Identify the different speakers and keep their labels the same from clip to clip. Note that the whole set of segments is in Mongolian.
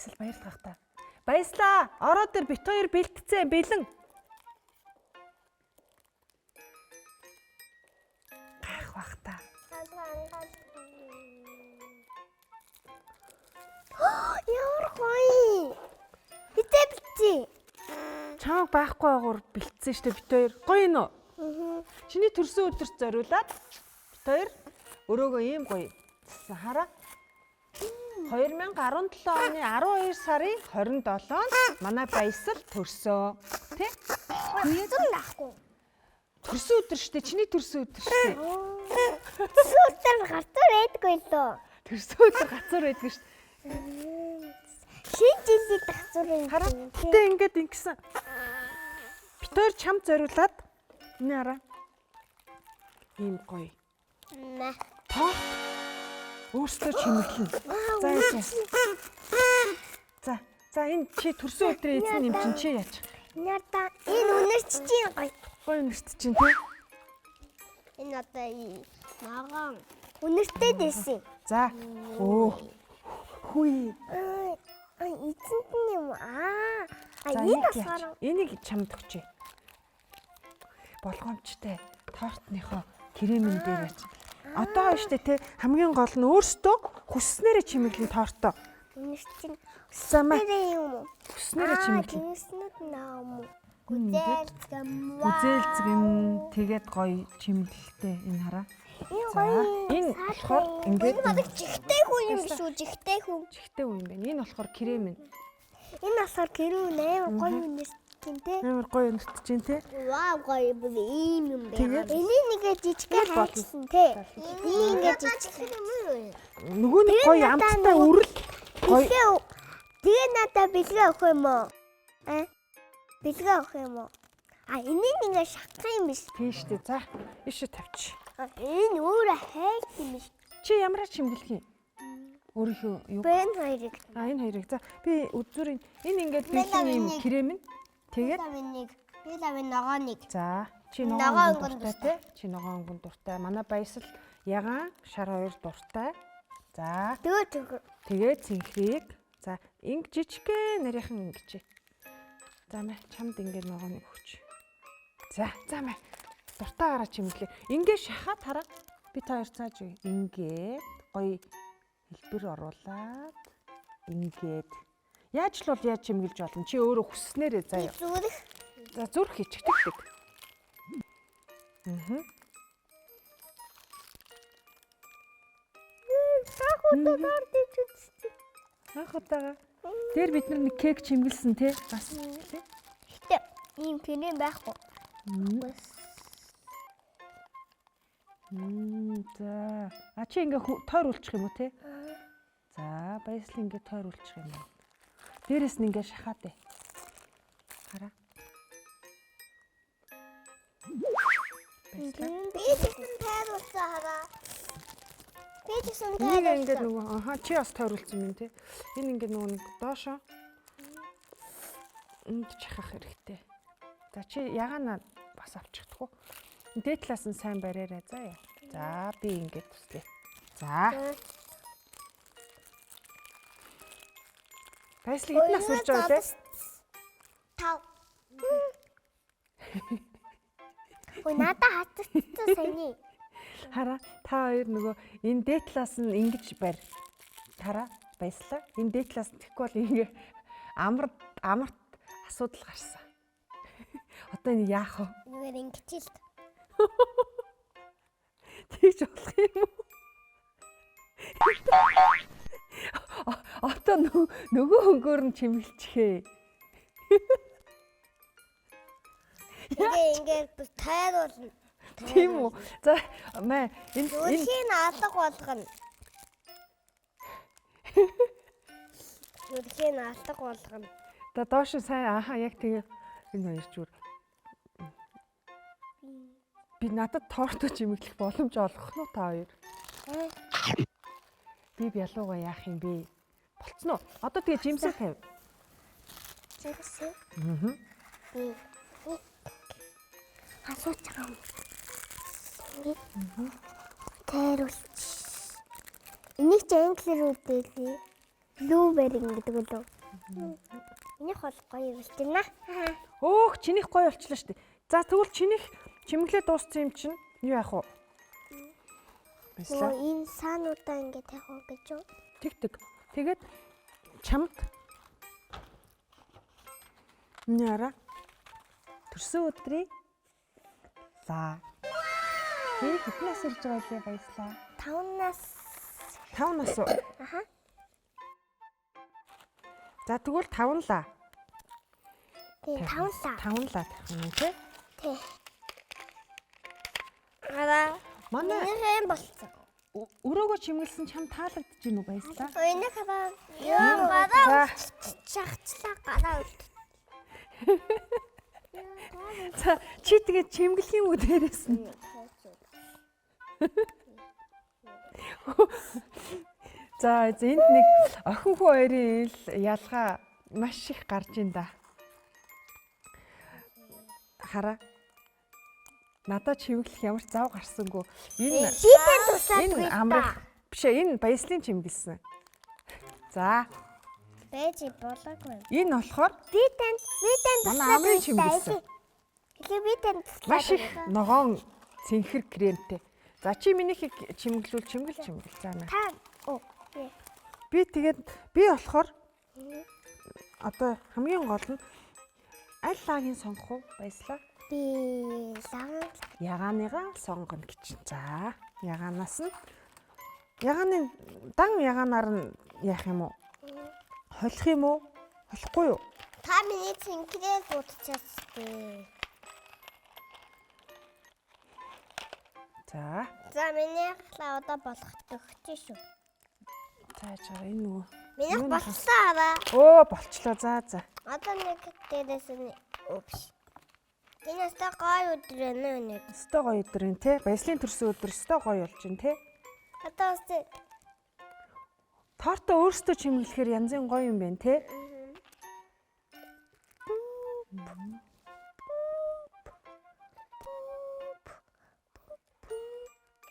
Speaker 1: Баясал баярлах та. Баяслаа. Ороо дээр бит хоёр бэлтцээ бэлэн. Гайх бах та.
Speaker 2: Ямар гоё. Хитэ бэлтээ.
Speaker 1: Чамаг байхгүй агуур бэлтсэн штэ бит хоёр. Гоё нөө. Чиний төрсөн өдөрт зориулаад бит хоёр өрөөгөө ийм гоё. Хараа. 2017 оны 12 сарын 27-нд манай Баясал төрсөн. Тэ?
Speaker 2: Баясал наахгүй.
Speaker 1: Төрсөн өдөр штэ. Чиний төрсөн өдөр штэ.
Speaker 2: Төрсөн өдөр гацуур байдгүй лөө.
Speaker 1: Төрсөн өдөр гацуур байдаг штэ.
Speaker 2: Шинэ жилийн гацуур байдаг.
Speaker 1: Хараа. Гэтэ ингээд ингэсэн. Бит хоёр чамд зориулаад энэ хараа. Ийм гоё. Тоо. Өөрсдөө чимэглэн. За энэ чи төрсөн өдрийн эзэн юм чинь чи яаж?
Speaker 2: Надаа энэ үнэрч чинь гоё.
Speaker 1: Гоё үнэрч чинь тий.
Speaker 2: Энэ одоо ногоон үнэртэй дэсэн.
Speaker 1: За. Оо. Хүй.
Speaker 2: Эзэнт нь юм энэ болохоор
Speaker 1: энийг чамд өгчээ. Болгоомжтой тортныхоо кремэн дээр яач. Одоо штэ те хамгийн гол нь өөртөө хүсснээрээ чимэглэн тортоо.
Speaker 2: Үнэрч чинь
Speaker 1: Самаа.
Speaker 2: юм уу?
Speaker 1: Хүснээрээ чимэглэн.
Speaker 2: Тэснэд наам.
Speaker 1: Гүзээлцгэн тэгээд гоё чимэглэлтэй энэ хараа.
Speaker 2: Энэ гоё.
Speaker 1: Энэ болохоор ингээд
Speaker 2: жигтэй хүн юм биш үү? Жигтэй хүн.
Speaker 1: Жигтэй хүн юм байна. Энэ болохоор крем нь.
Speaker 2: Энэ болохоор крем амар гоё үнэрч чинь те.
Speaker 1: Амар гоё үнэрч чинь те.
Speaker 2: Вау гоё бүр ийм юм байна. Энийг нэгэ жижигхэн хайчсан те. Энийг жижиг.
Speaker 1: Нөгөө нэг гоё амттай үрэл гоё.
Speaker 2: Тэгээ надаа бэлгээ өгөх юм уу? Бэлгээ өгөх юм уу? Энийг ингээ шатах юм биш.
Speaker 1: Тийм шүү дээ. За, ишээ тавьчих.
Speaker 2: Энэ өөрөө хайх юм биш.
Speaker 1: Чи ямар чимгэлэх юм? Өөрийнхөө юу?
Speaker 2: Энэ хоёрыг.
Speaker 1: Энэ хоёрыг. За, би үзүүрийн энэ ингээд бэлэн юм крем нь. Тэгээд
Speaker 2: би лавын ногооныг.
Speaker 1: За, чи ногоон дуртай те? Чи ногоон дуртай. Манай Баясал ягаан шар хоёр дуртай. За. Тэгээд цэнхрийг. За, инг жижигхэн нарийнхан ингэж. За мэ чамд ингээд ногооныг өгч. За мэ. Дуртаагаараа чимэглээ. Ингээд шахаад хараа. Би та хоёр цааж үе. Ингээд гоё хэлбэр оруулаад ингээд яаж л бол яаж чимэглэж болно? Чи өөрөө хүсснээрээ заяа.
Speaker 2: Зүрх.
Speaker 1: За зүрх хичгдэг.
Speaker 2: Сахуудаар дижсэн.
Speaker 1: Сахуудаа. Тэр бид нар нэг кек чимгэлсэн те. Бас те.
Speaker 2: Гэтэ ийм крем байхгүй.
Speaker 1: За. Чи ингээ тойр үлчих юм уу те? За, Баясал ингээ тойр үлчих юм байна. Дээрээс нь ингээ шахаад ээ. Хараа.
Speaker 2: Би тэгсэн тайруулсан хараа. Би тэгсэн
Speaker 1: тайруулсан. Ингээ нөгөө чи бас тойруулсан юм те. Энэ ингээ нөгөө нэг доошоо. Энд чахах хэрэгтэй. За чи ягаана бас авчихдаггүй. Дээдлээс нь сайн бариараа заа. За би ингээд туслая. За. Баясал хэдэн нас үрж байгаа вэ?
Speaker 2: 5. Ой надаа хатчихсан саяны.
Speaker 1: Хараа та хоёр нөгөө энэ дээдлээс нь ингэж барь. Хараа Баясал энэ дээдлээс нь тэгэхгүй бол ингээ амарт асуудал гарсан. Одоо энэ яах вэ?
Speaker 2: Нэгээр ингэж л.
Speaker 1: Тэгж болох юм уу? Одоо нөгөө хөнгөөр нь чимэлчихээ.
Speaker 2: Ингээд тайруулна.
Speaker 1: Тийм үү? За мэ энэ
Speaker 2: зүрхийн алга болгоно. Зүрхийн алга болгоно.
Speaker 1: За доош сайн яг тэгээ энэ хоёр зүр. Би надад торт чимэглэх боломж олгох нь та хоёр. Би бялууга яах юм бэ? Болцсон уу? Одоо тэгээ жимсээ тавь.
Speaker 2: Жимсээ? Асууж байгаа юм. Тайруулч. Энийг ч англиар үлдээлээ. Blueberry гэдэг үлээ. Энийх бол гоё биш тийм ээ.
Speaker 1: Өөх, чинийх гоё болчлаа шүү дээ. За тэгвэл чинийх чимэглээ дууссан юм чинь юу яах вэ?
Speaker 2: Нөгөө энэ саануудаа ингэ тавих уу гэж юу?
Speaker 1: Тэг. Тэгээд чамд няра төрсөн өдрийн за хэднээс ирж байгаа лээ баярлаа.
Speaker 2: 5-наас.
Speaker 1: 5 уу?
Speaker 2: Аха.
Speaker 1: За тэгвэл 5 лаа.
Speaker 2: Тий, 5 лаа.
Speaker 1: 5 лаа тавих юм тий.
Speaker 2: Тий. Араа.
Speaker 1: Манай
Speaker 2: Энийг болцсон.
Speaker 1: өрөөгөө чимгэлсэн чам таалагдж гинүү баярлаа.
Speaker 2: Энийг хараа. Яа, гараа чагцлаа гараа.
Speaker 1: За чи тэгээд чимгэлэх юм уу дээрээс нь? За энд нэг охин хүү хоёрын ялгаа маш их гарч ин да. Хараа. Надад чимгэлэх ямар ч зав гарсангүй. Энэ амрах биш ээ, энэ баяслын чимгэлсэн. За.
Speaker 2: Бэж болоогүй.
Speaker 1: Энэ болохоор
Speaker 2: би танд
Speaker 1: манай амрын чимгэлсэн.
Speaker 2: Тэгээ би танд
Speaker 1: Маш их ногоон цэнхэр кремтэй. За чи минийхийг чимгэлүүл чимгэл. За наа. Би болохоор одоо хамгийн гол нь аль лагийн сонгох уу? Баяслаа.
Speaker 2: Би
Speaker 1: Ягааныгаа сонгоно гэж. За, ягаанаас нь ягааны дан ягаанаар нь яах юм уу? Холих юм уу? Холихгүй юу?
Speaker 2: Та миний цэнхрээ гутчихсан.
Speaker 1: За.
Speaker 2: За миний хлаа одоо болох төгч шүү.
Speaker 1: Зааж байгаа энэ нөгөө.
Speaker 2: Миний болцлоо аваа.
Speaker 1: Оо, болчлоо. За.
Speaker 2: Одоо нэг дээрээс нь өвш. Энэ өстой гоё өдөр ээ нэг.
Speaker 1: Өстой гоё өдөр энэ те. Баяслын төрсөн өдөр өстой гоё болж байна те.
Speaker 2: Одоо өстой.
Speaker 1: Тортоо өөрсдөө чимгэлэхээр янзын гоё юм байна те.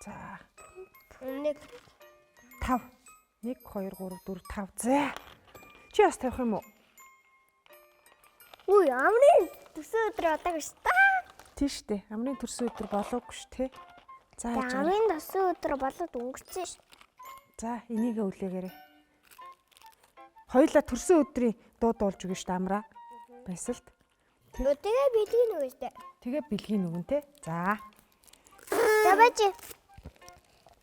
Speaker 1: За.
Speaker 2: Нэг
Speaker 1: 5. 1 2 3 4 5. За. Чи бас тавих юм уу?
Speaker 2: Үгүй амрын төсөө өдөр одоо гэж та.
Speaker 1: Тийш дээ. Амрын төрсөн өдөр болоогүй ш тэ. За яаж байгаа.
Speaker 2: Амрын төсөө өдөр болоод өнгөрсөн ш.
Speaker 1: За энийгээ үлээгээрэй. Хоёулаа төрсөн өдрийн дуу дуулж өгнө ш амраа. Баясалт.
Speaker 2: Тэгээ бэлгийн үг өстэй.
Speaker 1: Тэгээ бэлгийн үгэн тэ. За.
Speaker 2: За бач.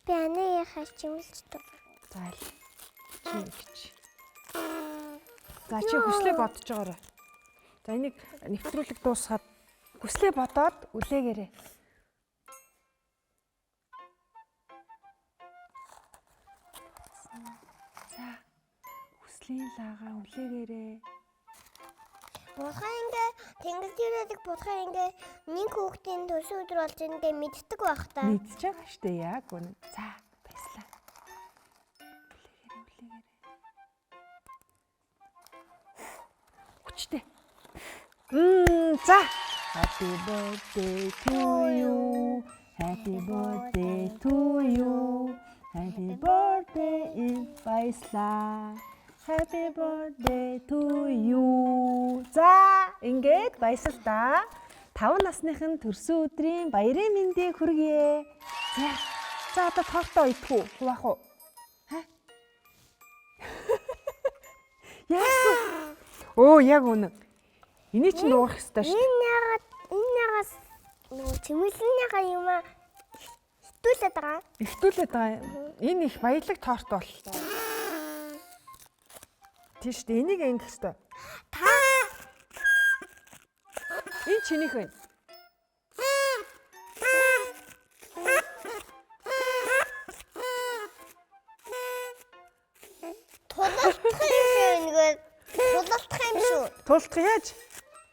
Speaker 2: Би анаа яхаж чимэлж тоо.
Speaker 1: За л. Чи гэж. За чи хүслээ бодож байгаарай. За энийг нэвтрүүлэг дуусгаад хүслээ бодоод үлээгээрэй. За хүслийн лагаа үлээгээрэй.
Speaker 2: Бурхан ингээ тэнгис дээрээ бурхан ингээ нэг хүүхдийн төсөө өдөр болж ингээ мэддэг байх та.
Speaker 1: Мэдж байгаа штэ яг үнэн. За баярлалаа. Үлээгээрэй. Хүчтэй. За. Happy birthday to you. Happy birthday to you. Happy birthday баяслаа. Happy birthday to you. За, ингээд баясалтаа. 5 насныхын төрсөн өдрийн баярын мэндийг хүргье. За одоо тортоо идэх үү? Хуваах уу? Ха? Яасан? Оо, яг үнэ. Эний чинь уурах ёстой шүү.
Speaker 2: Энийгээс нөгөө чимэлнийхаа юм хитүүлээд байгаа.
Speaker 1: Ихтүүлээд байгаа. Энэ их баялаг торт бол. Тийш дээ, энийг ингэх ёстой.
Speaker 2: Та
Speaker 1: Энэ чинийх байна.
Speaker 2: тулалдах юм шүү нэгээр тулалдах юм шүү.
Speaker 1: Тулдах яаж?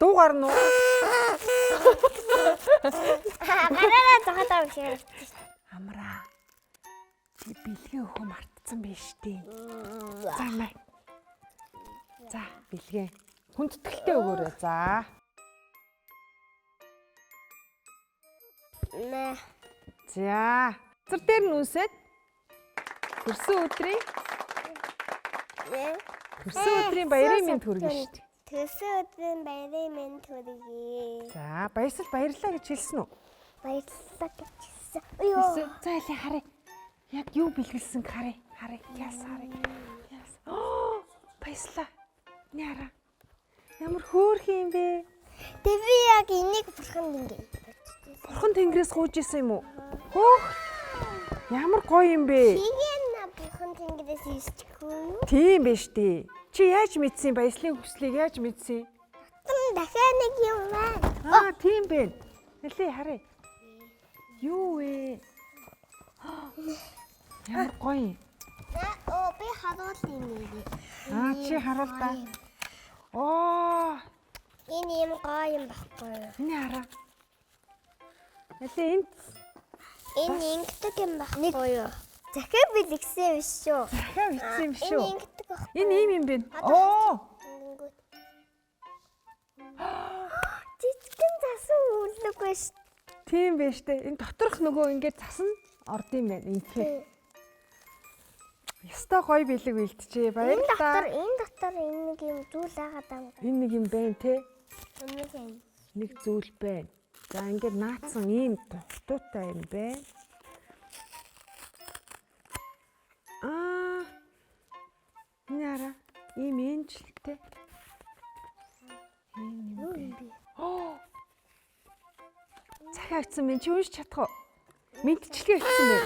Speaker 1: Дуу гарна уу?
Speaker 2: Гараараа зогсоо биш.
Speaker 1: Амраа. Чи бэлгээ өгөө мартсан биш дээ. За май. За бэлгээ. Хүндэтгэлтэй өгөөрэй. За.
Speaker 2: Нэ.
Speaker 1: За. Зэр дээр нь үсээд төрсөн өдрийн Төрсөн өдрийн баярын мэнд хүргэн шүү дээ.
Speaker 2: Төрсөн өдрийн баярын мэнд хүргэе.
Speaker 1: За, баярлалаа гэж хэлсэн үү?
Speaker 2: Баярлалаа гэж хэлсэн.
Speaker 1: За, ялаа харъя. Яг юу бэлгэлсэн харъя. Яас харъя. Яас. Баярлалаа. Яра. Ямар хөөрхөн юм бэ?
Speaker 2: Тэви яг энийг бурхан тэнгэр.
Speaker 1: Бурхан тэнгэрээс гууж исэн юм уу? Хөөх. Ямар гоё юм бэ?
Speaker 2: Тийгэн бурхан тэнгэрээс ирчихгүй юу?
Speaker 1: Тийм биш дээ. Чи яаж мэдсэн баяслын хүслийг яаж мэдсэн?
Speaker 2: Дахиад нэг юм байна.
Speaker 1: Тийм бэ. Нэлээ харъя. Юу вэ? Ямар гоё юм.
Speaker 2: Би харуул юм.
Speaker 1: Чи харуул та.
Speaker 2: Энэ юм гоё юм баггүй юу?
Speaker 1: Энэ хараа. Нэлээ
Speaker 2: энэ ингэдэг юм баггүй юу? Захиа бэлгсэн биш шүү.
Speaker 1: Захиа бэлгсэн юм шүү.
Speaker 2: Энэ ингэдэг баг.
Speaker 1: Энэ юм бэ?
Speaker 2: Жижигэн засан үлдэггүй шүү.
Speaker 1: Тийм байж тээ. Энэ доторх нөгөө ингээд засан орд юм байна. Ингээд. Яста гоё бэлэг бэлтжээ. Баярлалаа.
Speaker 2: Энэ дотор энэ нэг юм зүйл агаад байна.
Speaker 1: Энэ нэг юм байна те.
Speaker 2: Нэг
Speaker 1: зүйл байна. За ингээд наацсан ийм тухтуутай юм байна. Яра ийм энжилтэй.
Speaker 2: Юу юм бэ?
Speaker 1: Захиа өгсөн минь чи уншиж чадах уу? Мэдчилгээ өгсөн бэ.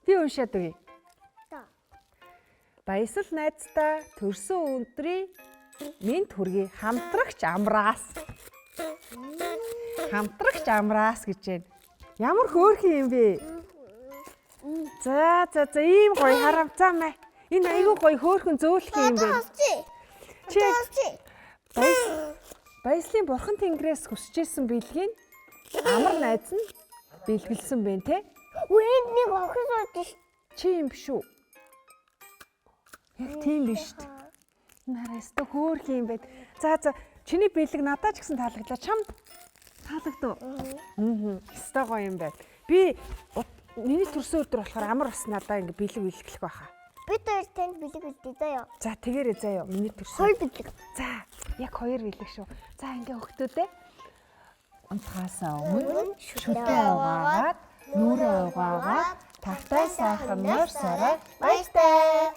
Speaker 1: Би уншаад өгье. Баясал найздаа төрсөн өдрийн мэнд хүргэе. Хамтрагч амраас. Хамтрагч амраас гэж байна. Ямар хөөрхөн юм бэ? За ийм гоё харамцаа мэ. Энэ айгүй гоё хөөрхөн зөөлхөн юм байна. Чи баяслын бурхан тэнгэрээс хүсчээсэн бэлгийг амар найз нь бэлгэлсэн байна те.
Speaker 2: Энд нэг охин сууж ш.
Speaker 1: Чи юм биш үү? Яг тийм биш шүү дээ. Нараста хөөрхөн юм байна. За чиний бэлэг надад ч гэсэн таалагдлаа. Чамд таалагдав. Яста гоё юм байна. Би миний төрсөн өдөр болохоор амар бас надаа ингэ бэлэг бэлгэлэх байхаа.
Speaker 2: Бид хоёр танд бэлэг үлдээ заяа.
Speaker 1: За тэгээрээ заяа. Миний төрсөн.
Speaker 2: Хоёр бэлэг.
Speaker 1: За яг хоёр бэлэг шүү. За ингээ өгтөөдөө. Унтахаасаа өмнө шүтээ угаагаад нүрээ угаагаад тавтай сайхан морь сарай баяртай.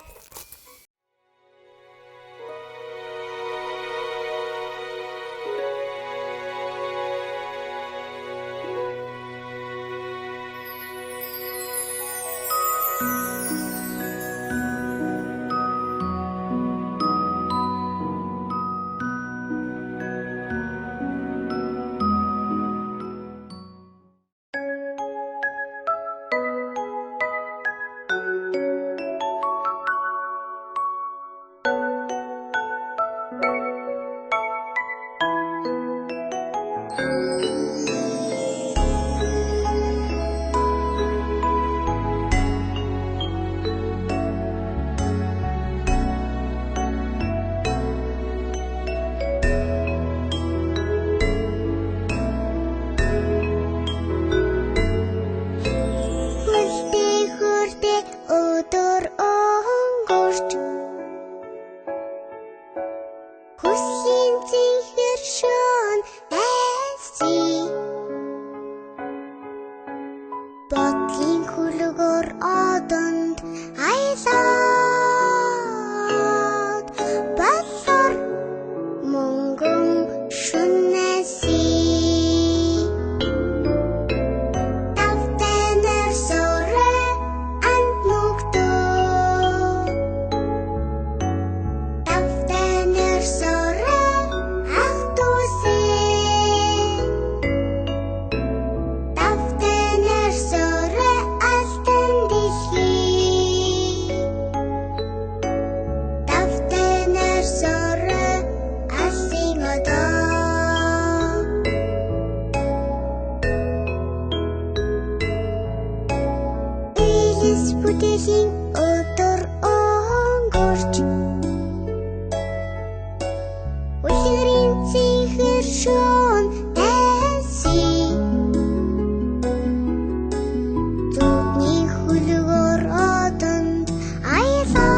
Speaker 1: I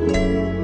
Speaker 2: Баярлалаа.